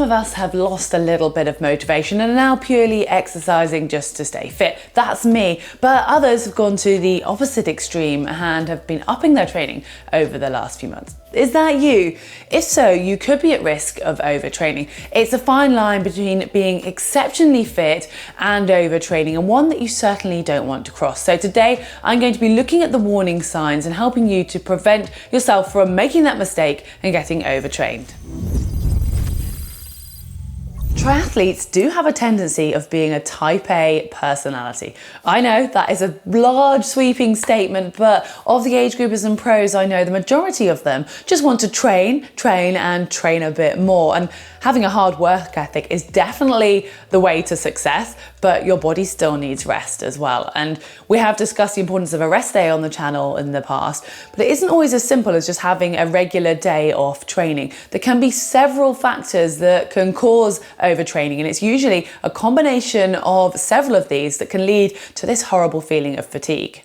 some of us have lost a little bit of motivation and are now purely exercising just to stay fit. That's me. But others have gone to the opposite extreme and have been upping their training over the last few months. Is that you? If so, you could be at risk of overtraining. It's a fine line between being exceptionally fit and overtraining, and one that you certainly don't want to cross. So today, I'm going to be looking at the warning signs and helping you to prevent yourself from making that mistake and getting overtrained. Triathletes do have a tendency of being a type A personality. I know that is a large sweeping statement, but of the age groupers and pros I know, the majority of them just want to train and train a bit more. And having a hard work ethic is definitely the way to success, but your body still needs rest as well. And we have discussed the importance of a rest day on the channel in the past, but it isn't always as simple as just having a regular day off training. There can be several factors that can cause overtraining, and it's usually a combination of several of these that can lead to this horrible feeling of fatigue.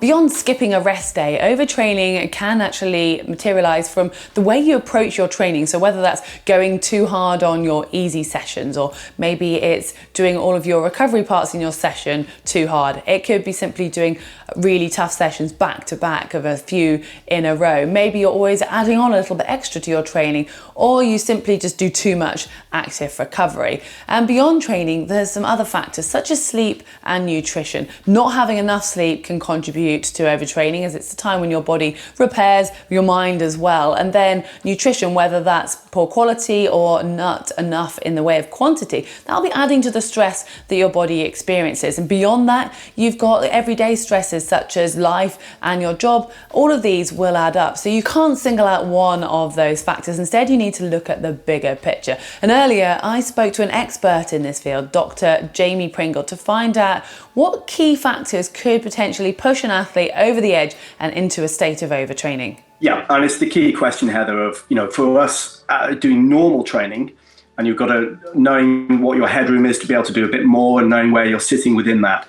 Beyond skipping a rest day, overtraining can actually materialize from the way you approach your training. So whether that's going too hard on your easy sessions, or maybe it's doing all of your recovery parts in your session too hard. It could be simply doing really tough sessions back to back of a few in a row. Maybe you're always adding on a little bit extra to your training, or you simply just do too much active recovery. And beyond training, there's some other factors such as sleep and nutrition. Not having enough sleep can contribute to overtraining, as it's the time when your body repairs your mind as well. And then nutrition, whether that's poor quality or not enough in the way of quantity, that'll be adding to the stress that your body experiences. And beyond that, you've got everyday stresses such as life and your job. All of these will add up. So you can't single out one of those factors. Instead, you need to look at the bigger picture. And earlier, I spoke to an expert in this field, Dr Jamie Pringle, to find out what key factors could potentially push an athlete over the edge and into a state of overtraining. Yeah, and it's the key question, Heather, of, for us doing normal training, and you've got to knowing what your headroom is to be able to do a bit more and knowing where you're sitting within that.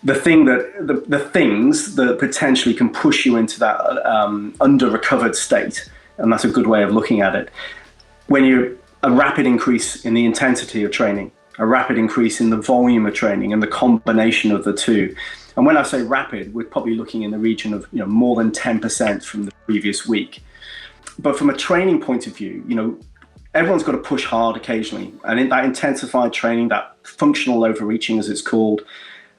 The things that potentially can push you into that under-recovered state, and that's a good way of looking at it. When you're a rapid increase in the intensity of training, a rapid increase in the volume of training, and the combination of the two. And when I say rapid, we're probably looking in the region of more than 10% from the previous week. But from a training point of view, everyone's got to push hard occasionally. And in that intensified training, that functional overreaching as it's called,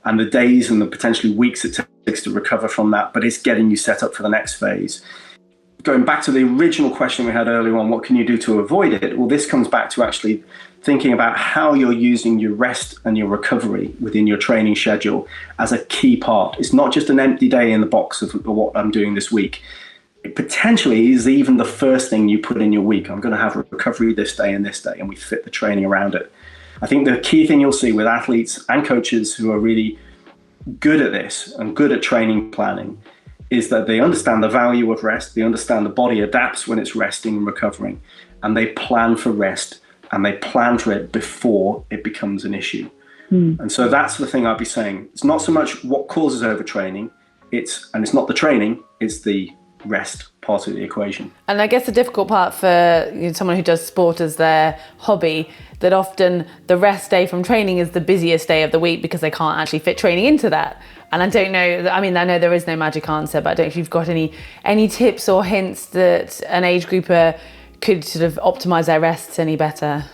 and the days and the potentially weeks it takes to recover from that, but it's getting you set up for the next phase. Going back to the original question we had earlier on, what can you do to avoid it? Well, this comes back to actually thinking about how you're using your rest and your recovery within your training schedule as a key part. It's not just an empty day in the box of what I'm doing this week. It potentially is even the first thing you put in your week. I'm going to have recovery this day, and we fit the training around it. I think the key thing you'll see with athletes and coaches who are really good at this and good at training planning is that they understand the value of rest, they understand the body adapts when it's resting and recovering, and they plan for rest, and they plan for it before it becomes an issue. And so that's the thing I'd be saying. It's not so much what causes overtraining, it's not the training, it's the rest part of the equation. And I guess the difficult part for someone who does sport as their hobby, that often the rest day from training is the busiest day of the week because they can't actually fit training into that. And I don't know, I know there is no magic answer, but I don't know if you've got any tips or hints that an age grouper could sort of optimize their rests any better.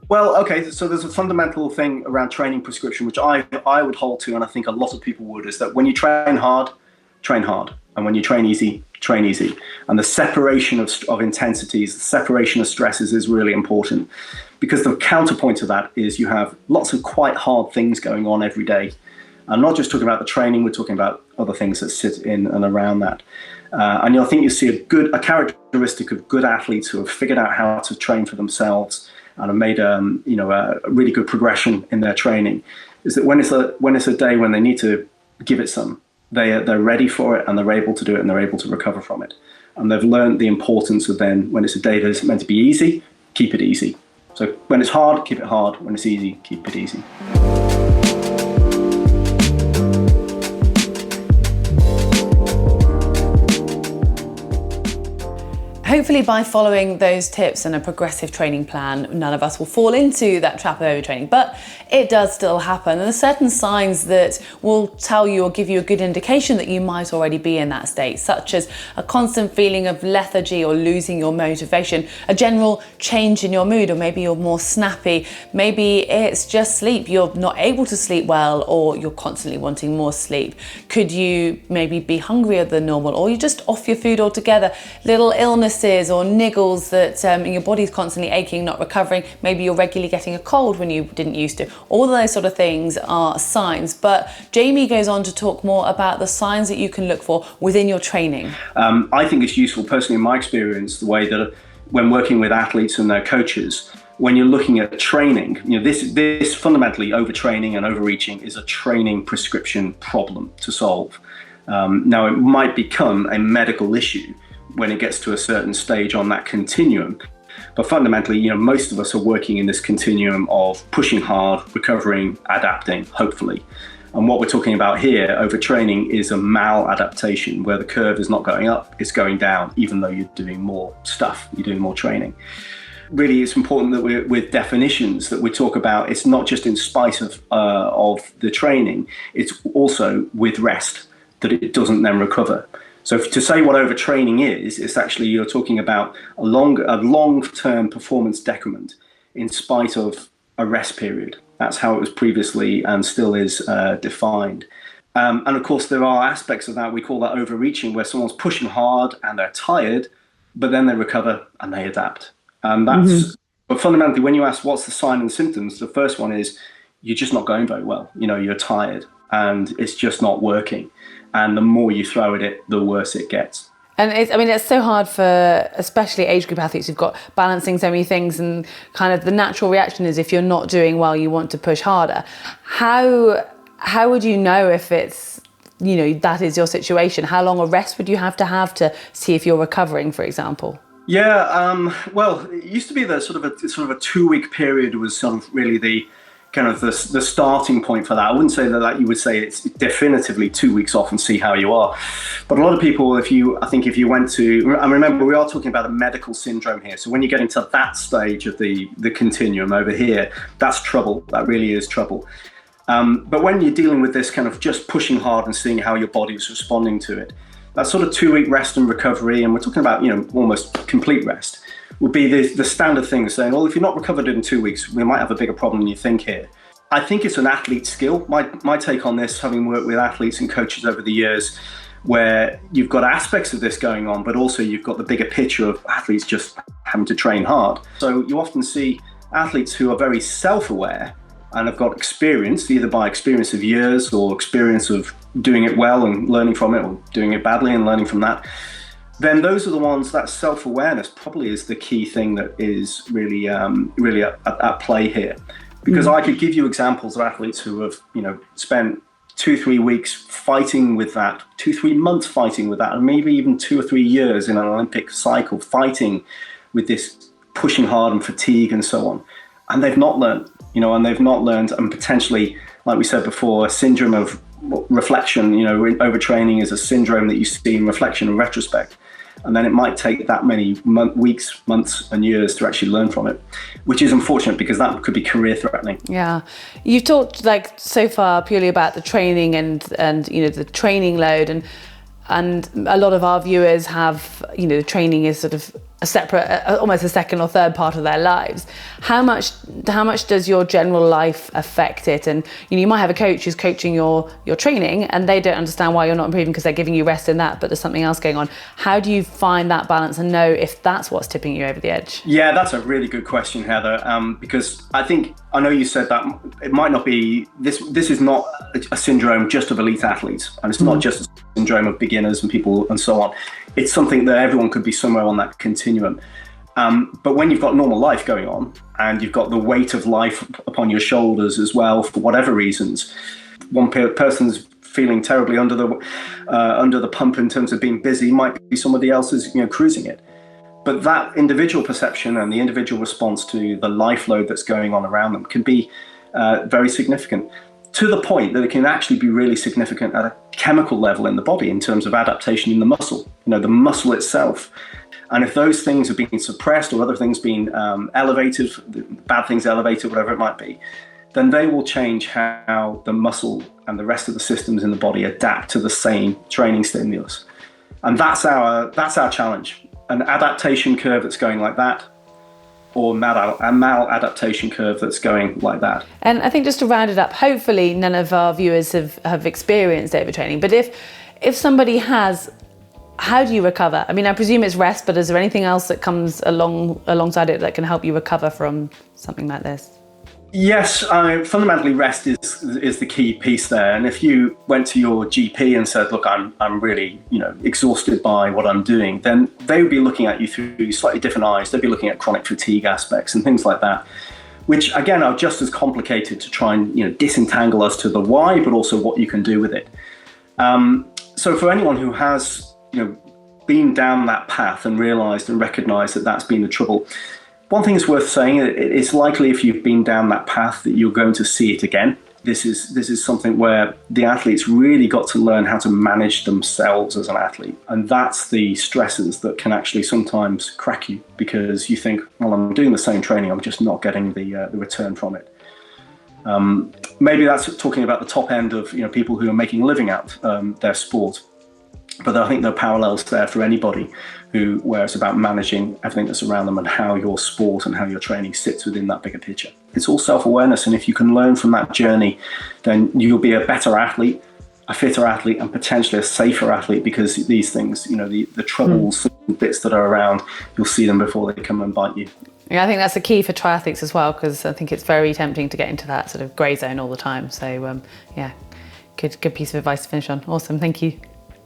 Well, okay, so there's a fundamental thing around training prescription, which I would hold to, and I think a lot of people would, is that when you train hard, and when you train easy, train easy. And the separation of intensities, the separation of stresses is really important, because the counterpoint to that is you have lots of quite hard things going on every day. I'm not just talking about the training, we're talking about other things that sit in and around that. And I think you see a characteristic of good athletes who have figured out how to train for themselves and have made a really good progression in their training, is that when it's a day when they need to give it some, they're ready for it, and they're able to do it, and they're able to recover from it. And they've learned the importance of then, when it's a day that's meant to be easy, keep it easy. So when it's hard, keep it hard. When it's easy, keep it easy. Hopefully by following those tips and a progressive training plan, none of us will fall into that trap of overtraining, but it does still happen. And there's certain signs that will tell you or give you a good indication that you might already be in that state, such as a constant feeling of lethargy or losing your motivation, a general change in your mood, or maybe you're more snappy, maybe it's just sleep, you're not able to sleep well, or you're constantly wanting more sleep. Could you maybe be hungrier than normal, or you're just off your food altogether, little illnesses or niggles that your body's constantly aching, not recovering. Maybe you're regularly getting a cold when you didn't used to. All of those sort of things are signs. But Jamie goes on to talk more about the signs that you can look for within your training. I think it's useful, personally, in my experience, the way that when working with athletes and their coaches, when you're looking at training, this fundamentally, overtraining and overreaching is a training prescription problem to solve. Now, it might become a medical issue when it gets to a certain stage on that continuum. But fundamentally, most of us are working in this continuum of pushing hard, recovering, adapting, hopefully. And what we're talking about here, overtraining, is a maladaptation where the curve is not going up, it's going down, even though you're doing more stuff, you're doing more training. Really, it's important that with definitions that we talk about, it's not just in spite of the training, it's also with rest, that it doesn't then recover. So to say what overtraining is, it's actually you're talking about a long-term performance decrement in spite of a rest period. That's how it was previously and still is defined. And of course, there are aspects of that, we call that overreaching, where someone's pushing hard and they're tired, but then they recover and they adapt. And that's, but fundamentally, when you ask what's the sign and symptoms, the first one is you're just not going very well. You're tired and it's just not working. And the more you throw at it, the worse it gets. And it's so hard for especially age group athletes who've got balancing so many things, and kind of the natural reaction is if you're not doing well, you want to push harder. How would you know if it's, that is your situation? How long a rest would you have to see if you're recovering, for example? Yeah, well, it used to be that sort of a 2-week period was sort of really the starting point for that. I wouldn't say that you would say it's definitively 2 weeks off and see how you are. But a lot of people, if you went to, and remember, we are talking about a medical syndrome here. So when you get into that stage of the continuum over here, that's trouble. That really is trouble. But when you're dealing with this kind of just pushing hard and seeing how your body is responding to it, that sort of 2-week rest and recovery, and we're talking about, almost complete rest, would be the standard thing, saying, well, if you're not recovered in 2 weeks, we might have a bigger problem than you think here. I think it's an athlete skill. My take on this, having worked with athletes and coaches over the years, where you've got aspects of this going on, but also you've got the bigger picture of athletes just having to train hard. So you often see athletes who are very self-aware and have got experience, either by experience of years or experience of doing it well and learning from it, or doing it badly and learning from that. Then those are the ones, that self-awareness probably is the key thing that is really at play here. Because I could give you examples of athletes who have, spent 2-3 weeks fighting with that, 2-3 months fighting with that, and maybe even 2 or 3 years in an Olympic cycle fighting with this pushing hard and fatigue and so on. And they've not learned, and potentially, like we said before, a syndrome of reflection, overtraining is a syndrome that you see in reflection and retrospect. And then it might take that many weeks, months and years to actually learn from it, which is unfortunate because that could be career threatening. Yeah. You've talked so far purely about the training and the training load, and a lot of our viewers have, the training is sort of a separate, almost a second or third part of their lives. How much does your general life affect it? And you might have a coach who's coaching your training and they don't understand why you're not improving because they're giving you rest in that, but there's something else going on. How do you find that balance and know if that's what's tipping you over the edge? Yeah, that's a really good question, Heather, because I know you said that it might not be, this is not a syndrome just of elite athletes, and it's not just a syndrome of beginners and people and so on. It's something that everyone could be somewhere on that continuum. But when you've got normal life going on and you've got the weight of life upon your shoulders as well, for whatever reasons, one person's feeling terribly under the pump in terms of being busy, might be somebody else's cruising it. But that individual perception and the individual response to the life load that's going on around them can be very significant, to the point that it can actually be really significant at a chemical level in the body in terms of adaptation in the muscle. The muscle itself And if those things are being suppressed or other things being elevated, bad things elevated, whatever it might be, then they will change how the muscle and the rest of the systems in the body adapt to the same training stimulus. And that's our challenge. An adaptation curve that's going like that, or a maladaptation curve that's going like that. And I think just to round it up, hopefully none of our viewers have experienced overtraining, but if somebody has, how do you recover? I mean, I presume it's rest, but is there anything else that comes alongside it that can help you recover from something like this? Yes, fundamentally rest is the key piece there. And if you went to your GP and said, look, I'm really, exhausted by what I'm doing, then they would be looking at you through slightly different eyes. They'd be looking at chronic fatigue aspects and things like that, which again are just as complicated to try and, disentangle as to the why, but also what you can do with it. So for anyone who has, been down that path and realized and recognized that that's been the trouble, one thing is worth saying, it's likely if you've been down that path that you're going to see it again. This is something where the athlete's really got to learn how to manage themselves as an athlete. And that's the stresses that can actually sometimes crack you, because you think, well, I'm doing the same training, I'm just not getting the return from it. Maybe that's talking about the top end of people who are making a living out their sport. But I think there are parallels there for anybody where it's about managing everything that's around them and how your sport and how your training sits within that bigger picture. It's all self-awareness, and if you can learn from that journey, then you'll be a better athlete, a fitter athlete, and potentially a safer athlete, because these things, the troubles, bits that are around, you'll see them before they come and bite you. Yeah, I think that's the key for triathletes as well, because I think it's very tempting to get into that sort of grey zone all the time. So good piece of advice to finish on. Awesome, thank you.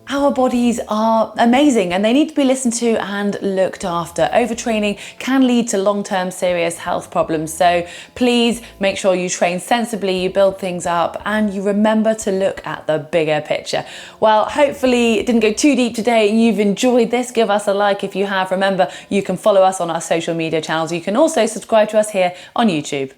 Our bodies are amazing and they need to be listened to and looked after. Overtraining can lead to long-term serious health problems. So please make sure you train sensibly, you build things up, and you remember to look at the bigger picture. Well, hopefully it didn't go too deep today and you've enjoyed this. Give us a like if you have. Remember, you can follow us on our social media channels. You can also subscribe to us here on YouTube.